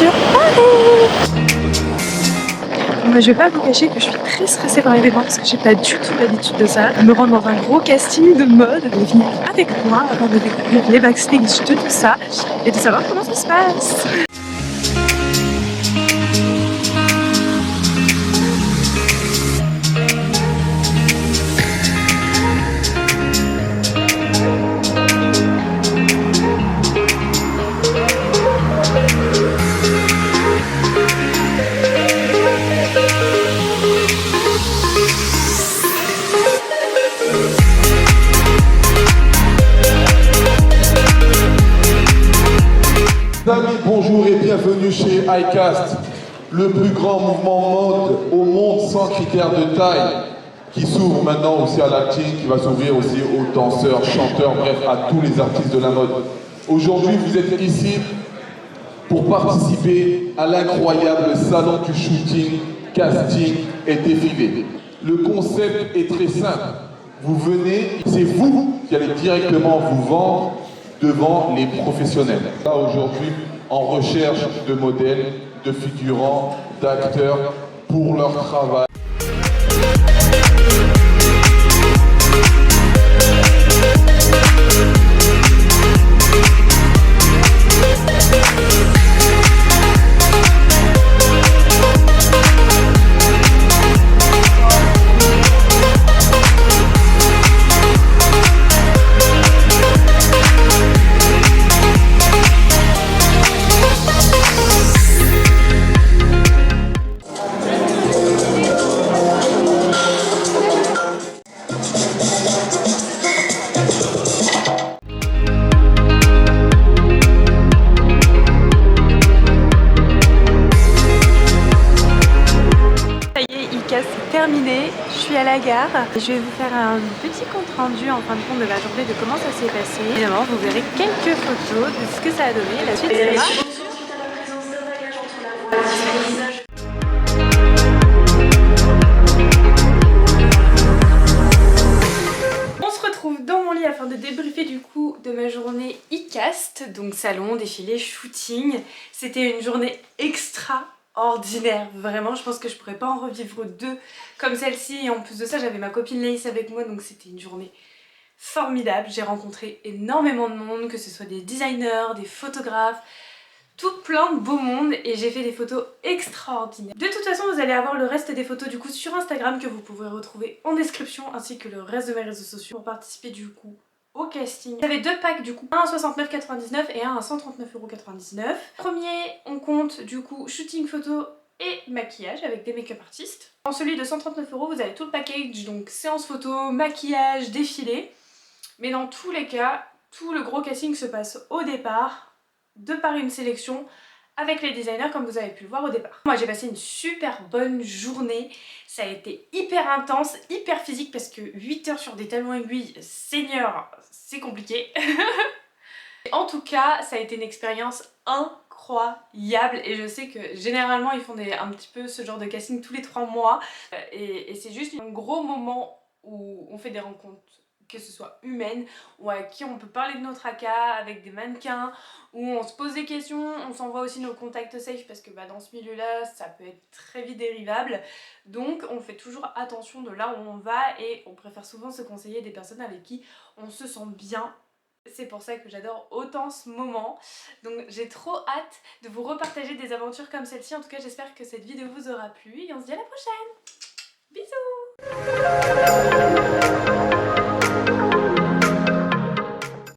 sur Paris. Moi, je vais pas vous cacher que je suis très stressée par l'événement parce que j'ai pas du tout l'habitude de ça. De me rendre dans un gros casting de mode, de venir avec moi avant de découvrir les backstage de tout ça et de savoir comment ça se passe. Amis, bonjour et bienvenue chez iCast, le plus grand mouvement mode au monde sans critères de taille, qui s'ouvre maintenant aussi à l'acting, qui va s'ouvrir aussi aux danseurs, chanteurs, bref, à tous les artistes de la mode. Aujourd'hui, vous êtes ici pour participer à l'incroyable salon du shooting, casting et défilé. Le concept est très simple. Vous venez, c'est vous qui allez directement vous vendre devant les professionnels. Là aujourd'hui, en recherche de modèles, de figurants, d'acteurs pour leur travail. C'est terminé, je suis à la gare. Je vais vous faire un petit compte rendu en fin de compte de la journée de comment ça s'est passé. Évidemment, vous verrez quelques photos de ce que ça a donné. La suite, c'est là. On se retrouve dans mon lit afin de débriefer du coup de ma journée iCast, donc salon, défilé, shooting. C'était une journée extraordinaire, vraiment. Je pense que je pourrais pas en revivre deux comme celle-ci. Et en plus de ça, j'avais ma copine Laïs avec moi, donc c'était une journée formidable. J'ai rencontré énormément de monde, que ce soit des designers, des photographes, tout plein de beau monde, et j'ai fait des photos extraordinaires. De toute façon, vous allez avoir le reste des photos du coup sur Instagram que vous pouvez retrouver en description, ainsi que le reste de mes réseaux sociaux pour participer du coup au casting. J'avais deux packs du coup, un à 69,99 et un à 139,99 €. Premier, on compte du coup shooting photo et maquillage avec des make-up artistes. Dans celui de 139 €, vous avez tout le package, donc séance photo, maquillage, défilé. Mais dans tous les cas, tout le gros casting se passe au départ, de par une sélection avec les designers comme vous avez pu le voir au départ. Moi j'ai passé une super bonne journée, ça a été hyper intense, hyper physique parce que 8 heures sur des talons aiguilles, seigneur, c'est compliqué. En tout cas, ça a été une expérience incroyable et je sais que généralement ils font un petit peu ce genre de casting tous les 3 mois et c'est juste un gros moment où on fait des rencontres, que ce soit humaines ou à qui on peut parler de notre AK avec des mannequins, où on se pose des questions, on s'envoie aussi nos contacts safe parce que dans ce milieu là ça peut être très vite dérivable, donc on fait toujours attention de là où on va et on préfère souvent se conseiller des personnes avec qui on se sent bien. C'est pour ça que j'adore autant ce moment, donc j'ai trop hâte de vous repartager des aventures comme celle-ci. En tout cas j'espère que cette vidéo vous aura plu et on se dit à la prochaine. Bisous.